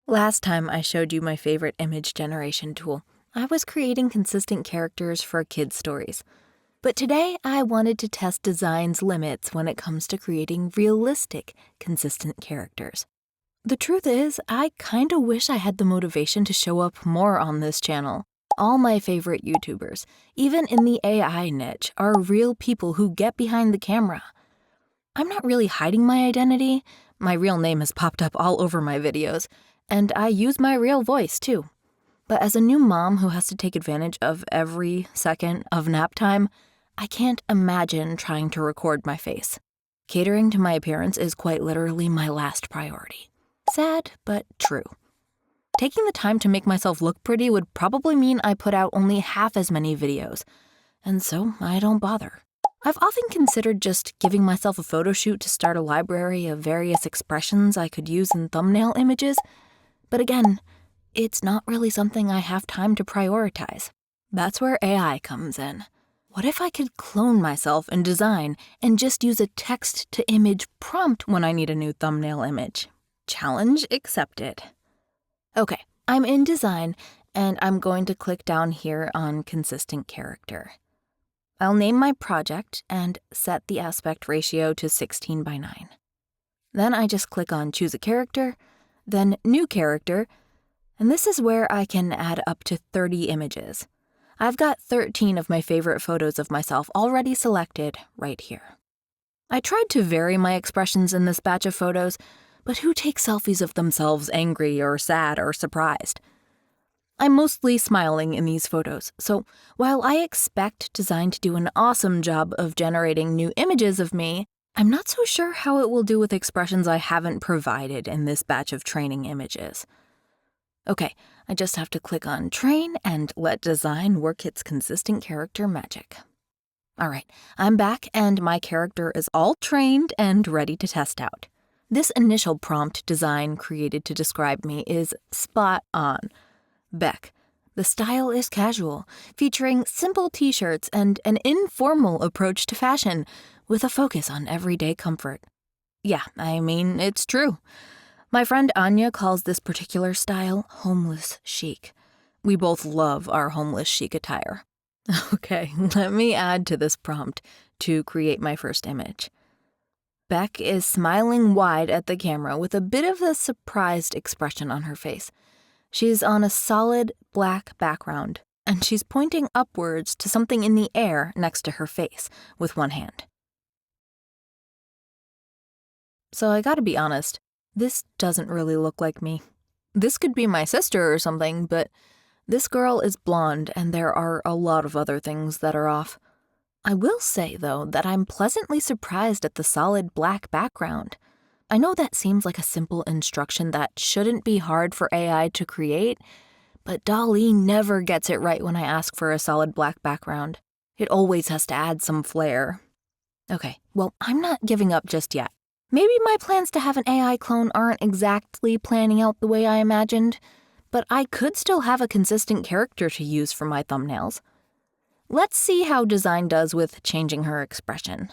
Last time I showed you my favorite image generation tool, I was creating consistent characters for kids' stories. But today I wanted to test Dzine's limits when it comes to creating realistic, consistent characters. The truth is, I kinda wish I had the motivation to show up more on this channel. All my favorite YouTubers, even in the AI niche, are real people who get behind the camera. I'm not really hiding my identity. My real name has popped up all over my videos, and I use my real voice too. But as a new mom who has to take advantage of every second of nap time, I can't imagine trying to record my face. Catering to my appearance is quite literally my last priority. Sad, but true. Taking the time to make myself look pretty would probably mean I put out only half as many videos, and so I don't bother. I've often considered just giving myself a photo shoot to start a library of various expressions I could use in thumbnail images, but again, it's not really something I have time to prioritize. That's where AI comes in. What if I could clone myself in Dzine and just use a text-to-image prompt when I need a new thumbnail image? Challenge accepted. Okay, I'm in Dzine, and I'm going to click down here on Consistent Character. I'll name my project and set the aspect ratio to 16:9. Then I just click on Choose a Character, then New Character, and this is where I can add up to 30 images. I've got 13 of my favorite photos of myself already selected right here. I tried to vary my expressions in this batch of photos, but who takes selfies of themselves angry or sad or surprised? I'm mostly smiling in these photos, so while I expect Dzine to do an awesome job of generating new images of me, I'm not so sure how it will do with expressions I haven't provided in this batch of training images. Okay, I just have to click on Train and let Dzine work its consistent character magic. Alright, I'm back and my character is all trained and ready to test out. This initial prompt Dzine created to describe me is spot on. Beck. The style is casual, featuring simple t-shirts and an informal approach to fashion, with a focus on everyday comfort. Yeah, I mean, it's true. My friend Anya calls this particular style homeless chic. We both love our homeless chic attire. Okay, let me add to this prompt to create my first image. Beck is smiling wide at the camera with a bit of a surprised expression on her face. She's on a solid black background, and she's pointing upwards to something in the air next to her face with one hand. So I gotta be honest, this doesn't really look like me. This could be my sister or something, but this girl is blonde and there are a lot of other things that are off. I will say, though, that I'm pleasantly surprised at the solid black background. I know that seems like a simple instruction that shouldn't be hard for AI to create, but DALL-E never gets it right when I ask for a solid black background. It always has to add some flair. Okay, well, I'm not giving up just yet. Maybe my plans to have an AI clone aren't exactly planning out the way I imagined, but I could still have a consistent character to use for my thumbnails. Let's see how Dzine does with changing her expression.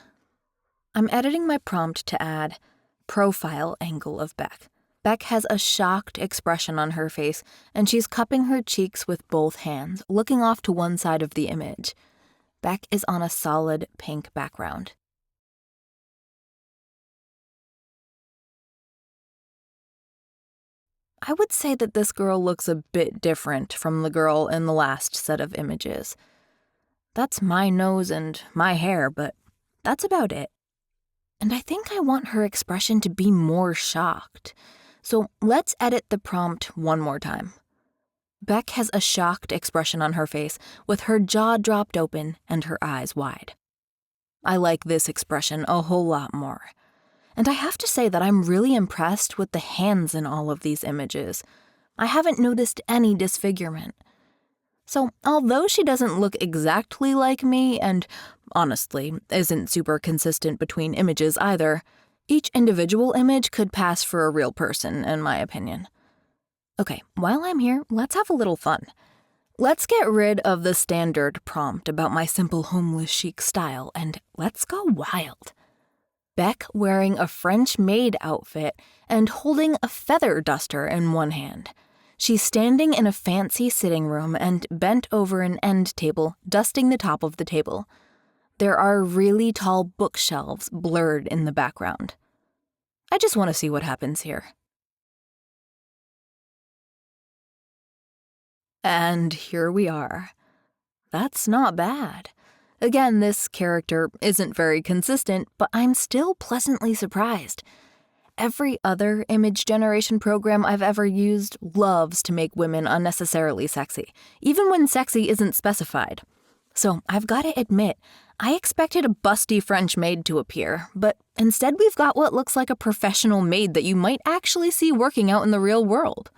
I'm editing my prompt to add profile angle of Beck. Beck has a shocked expression on her face, and she's cupping her cheeks with both hands, looking off to one side of the image. Beck is on a solid pink background. I would say that this girl looks a bit different from the girl in the last set of images. That's my nose and my hair, but that's about it. And I think I want her expression to be more shocked. So let's edit the prompt one more time. Beck has a shocked expression on her face, with her jaw dropped open and her eyes wide. I like this expression a whole lot more. And I have to say that I'm really impressed with the hands in all of these images. I haven't noticed any disfigurement. So, although she doesn't look exactly like me, and honestly isn't super consistent between images either, each individual image could pass for a real person, in my opinion. Okay, while I'm here, let's have a little fun. Let's get rid of the standard prompt about my simple homeless chic style, and let's go wild. Beck wearing a French maid outfit and holding a feather duster in one hand. She's standing in a fancy sitting room and bent over an end table, dusting the top of the table. There are really tall bookshelves blurred in the background. I just want to see what happens here. And here we are. That's not bad. Again, this character isn't very consistent, but I'm still pleasantly surprised. Every other image generation program I've ever used loves to make women unnecessarily sexy, even when sexy isn't specified. So I've got to admit, I expected a busty French maid to appear, but instead we've got what looks like a professional maid that you might actually see working out in the real world.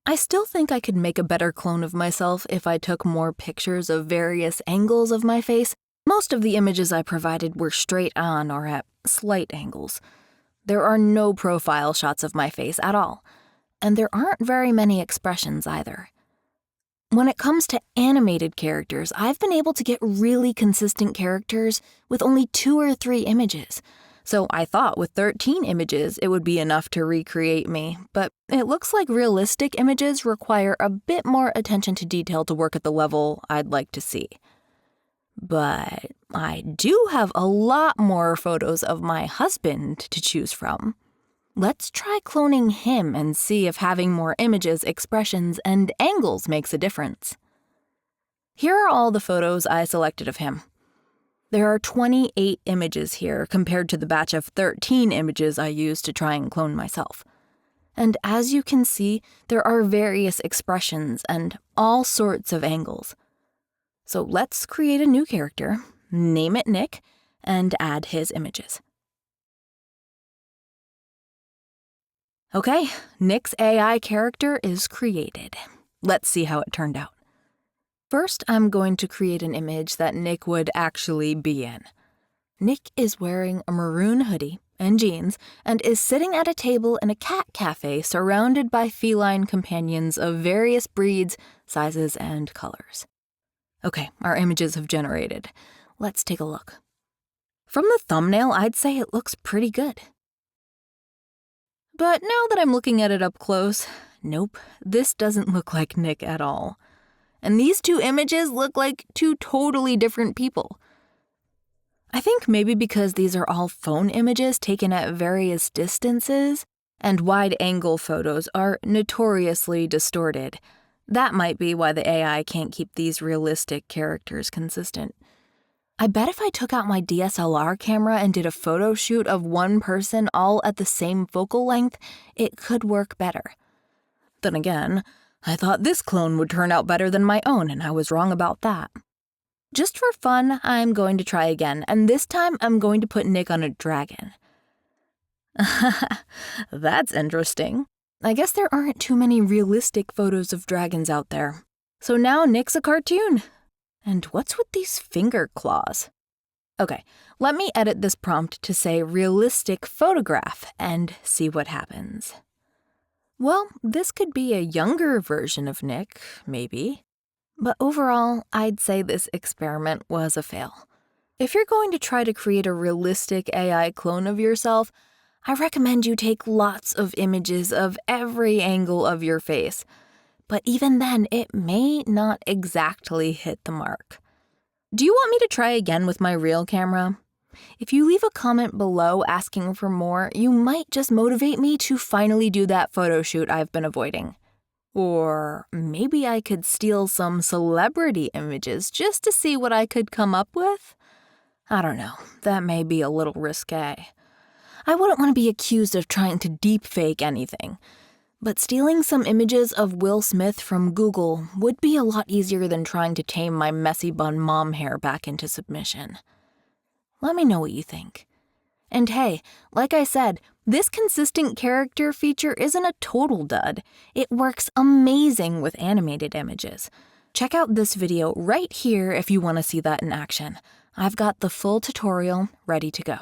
I still think I could make a better clone of myself if I took more pictures of various angles of my face. Most of the images I provided were straight on or at slight angles. There are no profile shots of my face at all, and there aren't very many expressions either. When it comes to animated characters, I've been able to get really consistent characters with only 2 or 3 images. So I thought with 13 images it would be enough to recreate me, but it looks like realistic images require a bit more attention to detail to work at the level I'd like to see. But I do have a lot more photos of my husband to choose from. Let's try cloning him and see if having more images, expressions, and angles makes a difference. Here are all the photos I selected of him. There are 28 images here compared to the batch of 13 images I used to try and clone myself. And as you can see, there are various expressions and all sorts of angles. So let's create a new character, name it Nick, and add his images. Okay, Nick's AI character is created. Let's see how it turned out. First, I'm going to create an image that Nick would actually be in. Nick is wearing a maroon hoodie and jeans and is sitting at a table in a cat cafe surrounded by feline companions of various breeds, sizes, and colors. Okay, our images have generated. Let's take a look. From the thumbnail, I'd say it looks pretty good. But now that I'm looking at it up close, nope, this doesn't look like Nick at all. And these 2 images look like 2 totally different people. I think maybe because these are all phone images taken at various distances, and wide-angle photos are notoriously distorted. That might be why the AI can't keep these realistic characters consistent. I bet if I took out my DSLR camera and did a photo shoot of one person all at the same focal length, it could work better. Then again, I thought this clone would turn out better than my own, and I was wrong about that. Just for fun, I'm going to try again, and this time I'm going to put Nick on a dragon. That's interesting. I guess there aren't too many realistic photos of dragons out there. So now Nick's a cartoon. And what's with these finger claws? Okay, let me edit this prompt to say realistic photograph and see what happens. Well, this could be a younger version of Nick, maybe. But overall, I'd say this experiment was a fail. If you're going to try to create a realistic AI clone of yourself, I recommend you take lots of images of every angle of your face. But even then, it may not exactly hit the mark. Do you want me to try again with my real camera? If you leave a comment below asking for more, you might just motivate me to finally do that photo shoot I've been avoiding. Or maybe I could steal some celebrity images just to see what I could come up with? I don't know, that may be a little risque. I wouldn't want to be accused of trying to deepfake anything. But stealing some images of Will Smith from Google would be a lot easier than trying to tame my messy bun mom hair back into submission. Let me know what you think. And hey, like I said, this consistent character feature isn't a total dud. It works amazing with animated images. Check out this video right here if you want to see that in action. I've got the full tutorial ready to go.